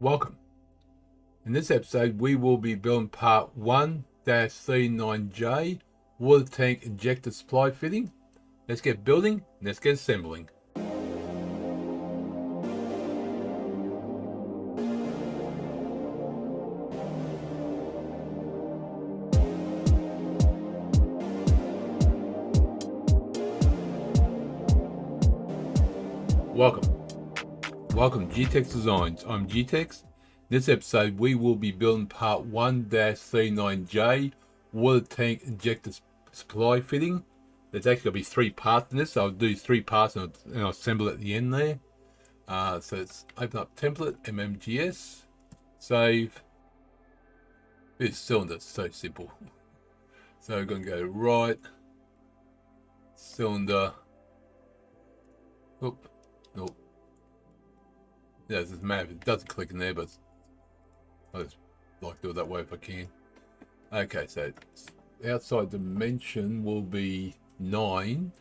Welcome. In this episode, we will be building part 1-39J water tank injector supply fitting. Let's get building, let's get assembling. Welcome G-Tex Designs. I'm G-Tex. In this episode, we will be building part 1-39J water tank injector supply fitting. There's actually going to be 3 parts in this, so I'll do 3 parts and I'll assemble at the end there. So let's open up template, MMGS, save. This cylinder is so simple. So we're going to go right, cylinder, nope. Yeah, this map, it doesn't click in there, but I just like to do it that way if I can. Okay, so outside dimension will be 9,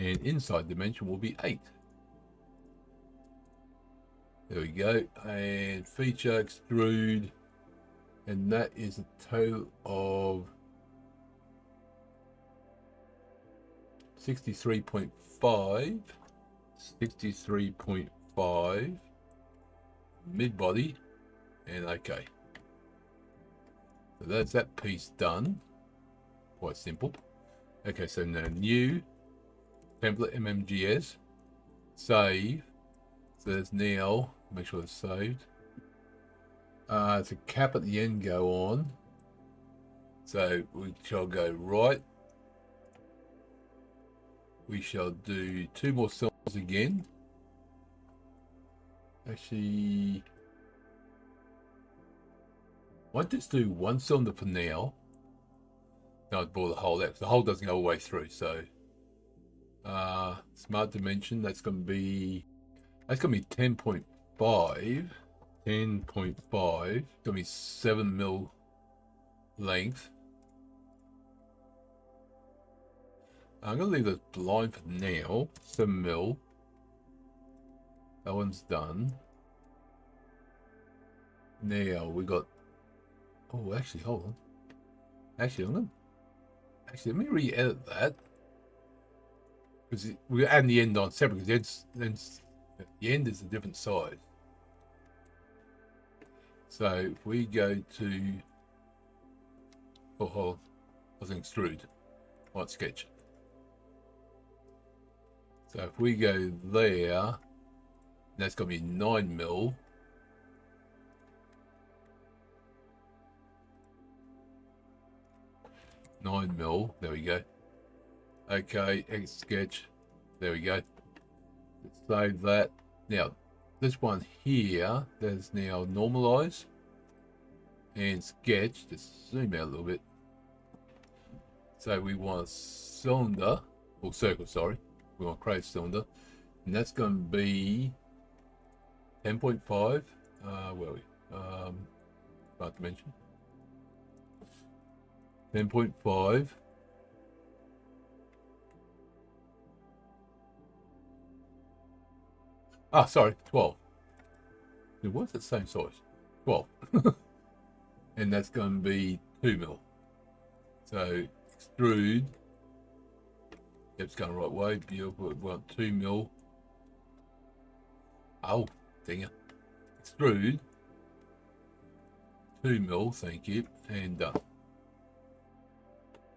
and inside dimension will be 8. There we go, and feature extrude, and that is a total of 63.5 mid body, and okay, so that's that piece done. Quite simple. Okay, so now new template MMGS, save. So there's now, make sure it's saved. It's a cap at the end go on, so we shall go right. We shall do 2 more cylinders again. Actually, won't just do 1 cylinder for now. No, I'd bore the hole out. The hole doesn't go all the way through. So, smart dimension. That's going to be 10.5. 10.5. It's going to be 7 mil length. I'm going to leave this blind for now. 7 mil. That one's done. Now we got. Oh, actually, hold on. Actually, let me re-edit that, because we're adding the end on separate. Because the end is a different size. So if we go to, hold on, I was extrude. White sketch. So if we go there, that's going to be 9 mil. There we go. Okay, X sketch. There we go. Let's save that. Now, this one here, there's now normalize and sketch. Just zoom out a little bit. So we want a cylinder, or circle, sorry. We want to create a cylinder, and that's going to be 10.5. Where are we? Start dimension. 10.5. Sorry, 12. What's the same size? 12. And that's going to be 2 mil. So extrude. Yep, it's going the right way. Beautiful. We want 2 mil. Oh, dang it. Extrude. 2 mil, thank you. And done.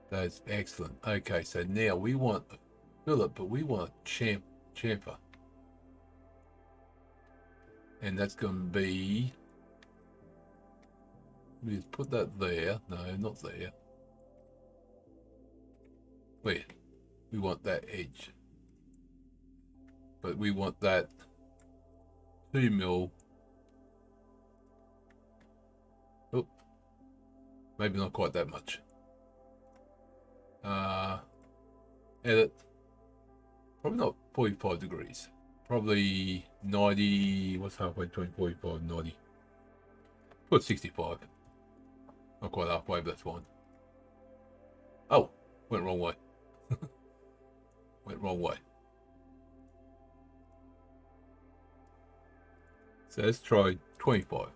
That's excellent. Okay, so now we want a fillet, but we want a chamfer. And that's going to be, we just put that there. No, not there. Where? We want that edge. But we want that 2 mil. Oh, maybe not quite that much. Edit. Probably not 45 degrees. Probably 90. What's halfway between 45 and 90? Put 65. Not quite halfway, but that's fine. Oh, went wrong way. Went wrong way. So let's try 25.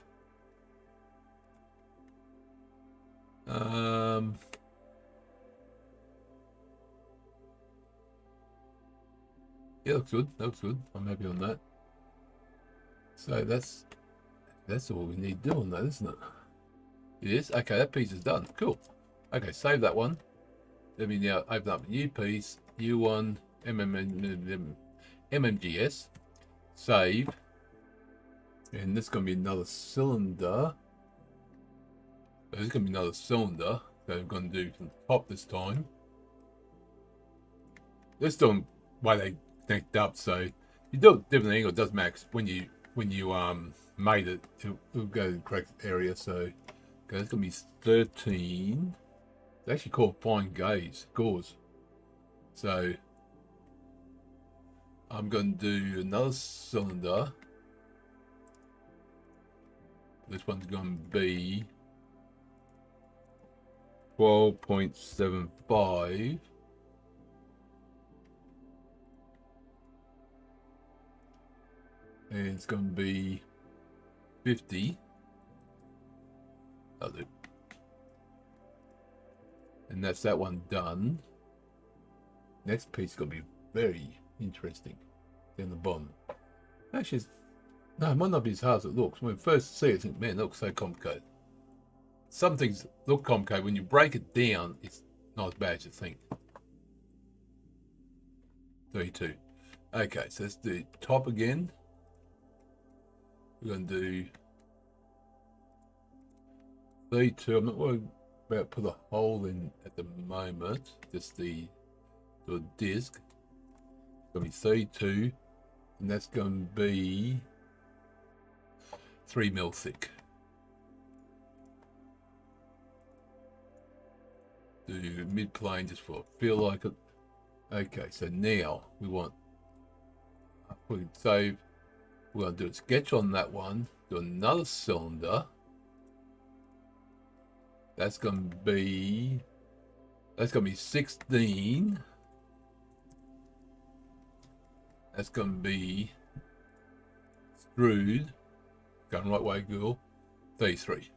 Yeah, looks good. That looks good. I'm happy on that. So that's all we need to do on that, isn't it? It is? Okay, that piece is done. Cool. Okay, save that one. Let me now open up a new piece. New one. MMGS. Save. And this is going to be another cylinder. So this is going to be another cylinder that I'm going to do from the top this time. This doing why they connect up. So you do a different angle. It does max when you made it. It'll go to the correct area. So okay, it's going to be 13. It's actually called fine gauze. So I'm going to do another cylinder. This one's going to be 12.75. And it's going to be 50. I'll do. And that's that one done. Next piece is going to be very interesting. Down the bottom. Actually, no, it might not be as hard as it looks. When you first see it, I think, man, it looks so complicated. Some things look complicated. When you break it down, it's not as bad as you think. 32. Okay, so let's do top again. We're going to do 32. I'm not worried about put a hole in at the moment. Just the disc. It's going to be 32. And that's going to be 3 mil thick. Do mid plane just for feel like it. Okay, so now we want save. We're going to do a sketch on that one. Do another cylinder. That's going to be 16. That's going to be screwed. Going right way, girl. 33.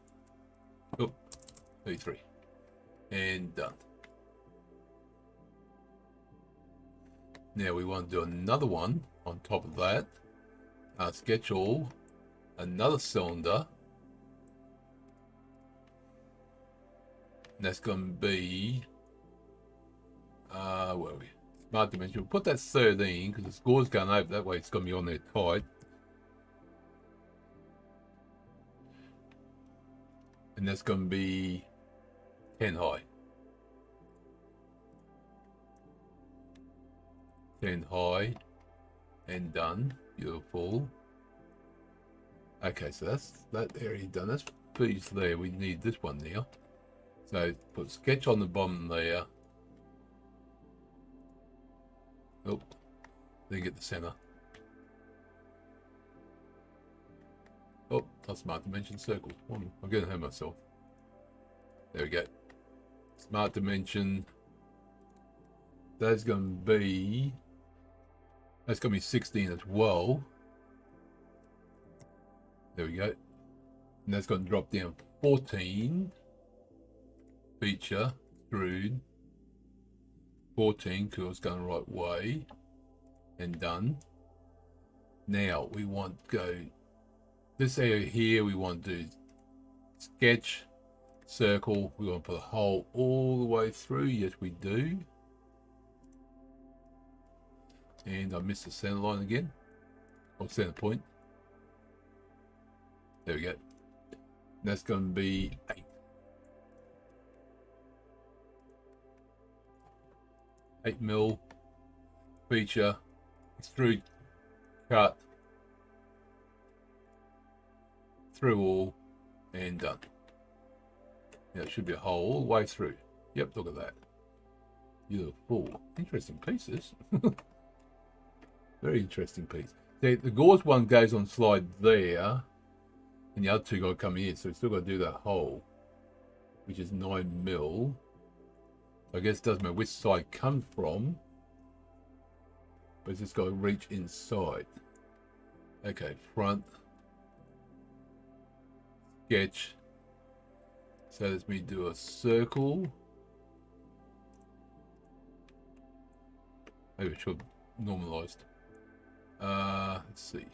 Oh, 33. And done. Now we want to do another one on top of that. Sketch all. Another cylinder. And that's going to be where are we? Smart dimension. We'll put that 13 because the score's going over that way. It's going to be on there tight. And that's going to be 10 high. 10 high. And done. Beautiful. Okay, so that's that area done. That's piece there. We need this one now. So put sketch on the bottom there. Oh, then get the center. Oh, not smart dimension circle. I'm going to hurt myself. There we go. Smart dimension. That's going to be 16 as well. There we go. And that's going to drop down 14. Feature, screwed. 14, because it's going the right way. And done. Now we want to go this area here. We want to do sketch, circle. We want to put a hole all the way through. Yes, we do. And I missed the center line again. Or center point. There we go. And that's going to be 8. 8 mil. Feature. Extrude. Cut. Through all. And done. Now it should be a hole all the way through. Yep, look at that. Beautiful. Interesting pieces. Very interesting piece. The gauze one goes on slide there. And the other two got to come in. So we still got to do that hole. Which is 9 mil. I guess it doesn't matter which side it comes from. But it's just got to reach inside. Okay, front. sketch. So let me do a circle. Maybe it should normalized. Let's see.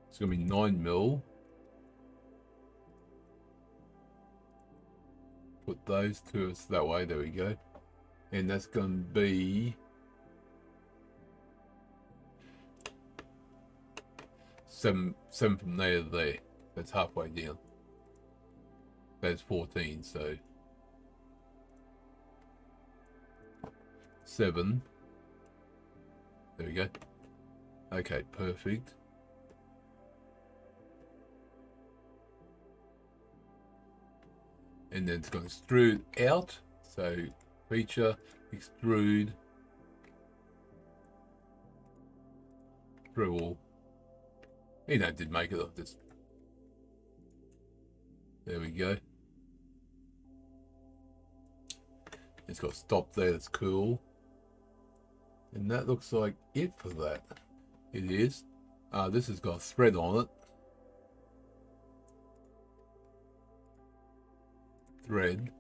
It's gonna be 9 mil. Put those to us that way. There we go. And that's gonna be 7 from there to there. That's halfway down. That's 14. So 7. There we go. Okay, perfect. And then it's going to extrude out. So feature, extrude, through all. You know, it did make it like this. There we go. It's got stop there, that's cool. And that looks like it for that. It is. This has got a thread on it. Thread.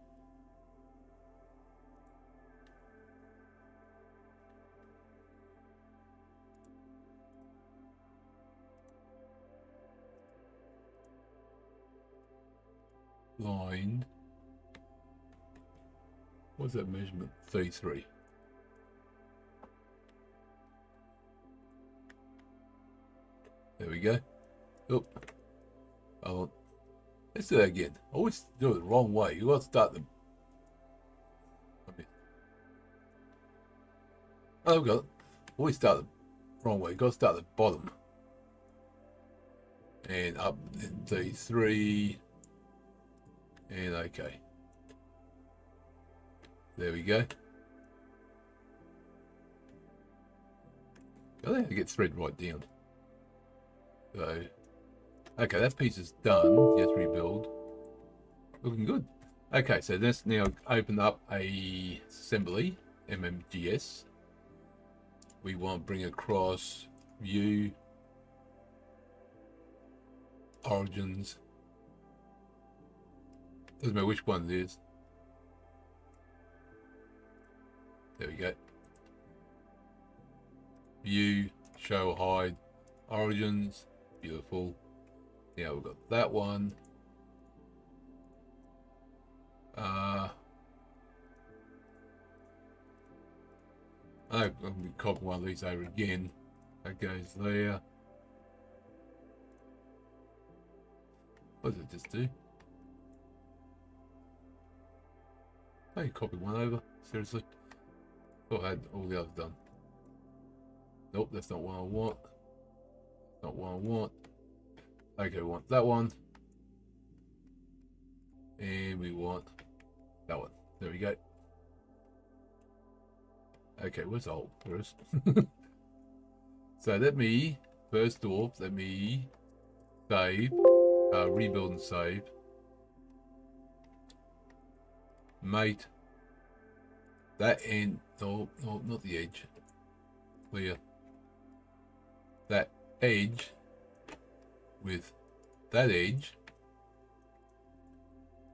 Line. What's that measurement? 33. There we go. Oop. Oh, let's do that again. I always do it the wrong way. You got to start the. Oh, I've got it. Always start the wrong way. You got to start at the bottom and up and 33. And okay. There we go. I think I get thread right down. So, okay, that piece is done. Yes, rebuild. Looking good. Okay, so let's now open up a assembly, MMGS. We want to bring across view, origins. Doesn't matter which one it is. There we go. View, show, hide, origins. Beautiful. Now we've got that one. I'm going to copy one of these over again. That goes there. What does it just do? Oh, you copy one over? Seriously? Thought I had all the others done. Nope, that's not what I want. Not what I want. Okay, we want that one. And we want that one. There we go. Okay, where's the hole? There is. So let me, first off, let me save, rebuild and save. Mate, that end, no, not the edge. Clear. That edge with that edge,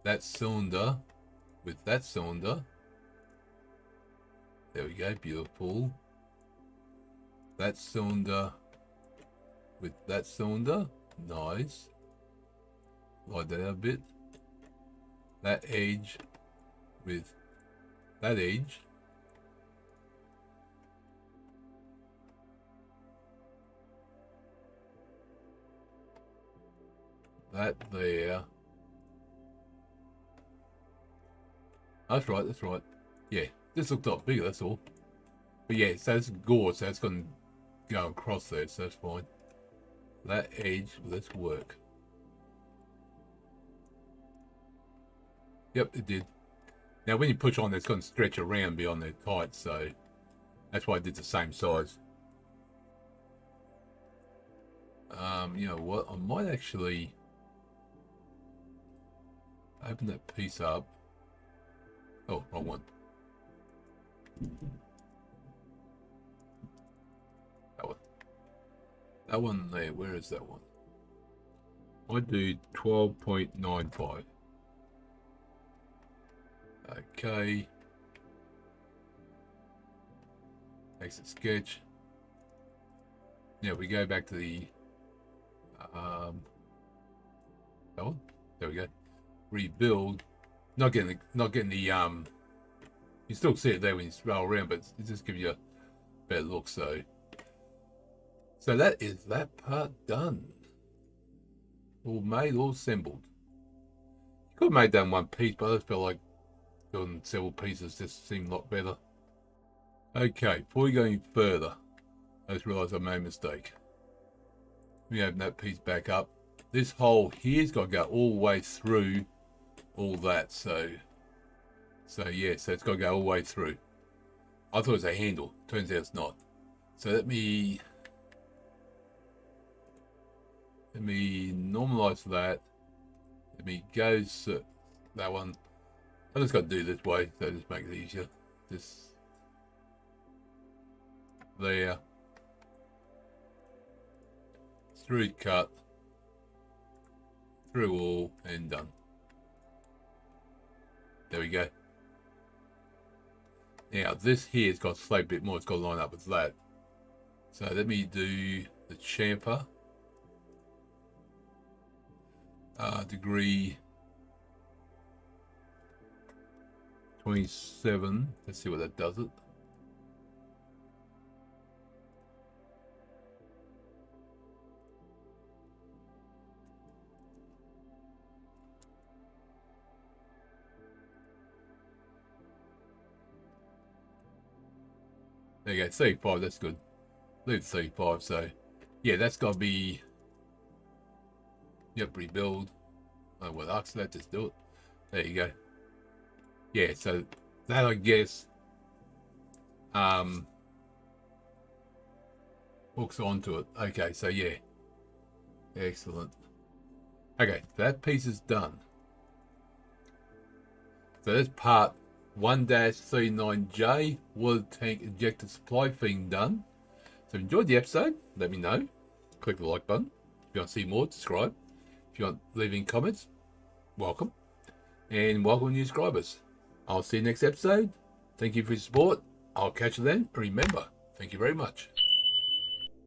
that cylinder with that cylinder. There we go, beautiful. That cylinder with that cylinder, nice. Slide that out a bit. That edge with that edge. That there. That's right, that's right. Yeah, this looked a lot bigger, that's all. But yeah, so it's gore, so it's going to go across there, so that's fine. That edge, let's work. Yep, it did. Now when you push on, it's going to stretch around beyond the height, so that's why I did the same size. You know what? I might actually open that piece up. Oh, wrong one. That one. That one there, where is that one? I do 12.95. Okay. Exit sketch. Now we go back to the that one. There we go. Rebuild. Not getting the you still see it there when you scroll around, but it just gives you a better look. So that is that part done. All made, all assembled. You could have made that in one piece, but I just felt like doing several pieces just seemed a lot better. Okay, before we go any further, I just realised I made a mistake. Let me open that piece back up. This hole here's got to go all the way through all that, so yeah, so it's got to go all the way through. I thought it was a handle, turns out it's not. So let me normalize that. Let me go that one. I just got to do this way, so just make it easier. Just there. Through cut. Through all and done. There we go. Now this here's got to slope a bit more, it's got to line up with that. So let me do the chamfer. Degree 27. Let's see what that does it. There you go, 35, that's good. Leave 35, so yeah, that's got to be, yep, rebuild. Oh, well, after that, just do it. There you go. Yeah, so that, I guess, hooks onto it. Okay, so yeah, excellent. Okay, that piece is done. So that's part 1-39J water tank injector supply thing done. So if you enjoyed the episode, let me know. Click the like button. If you want to see more, subscribe. If you want leaving comments, welcome. And welcome new subscribers. I'll see you next episode. Thank you for your support. I'll catch you then. Remember, thank you very much.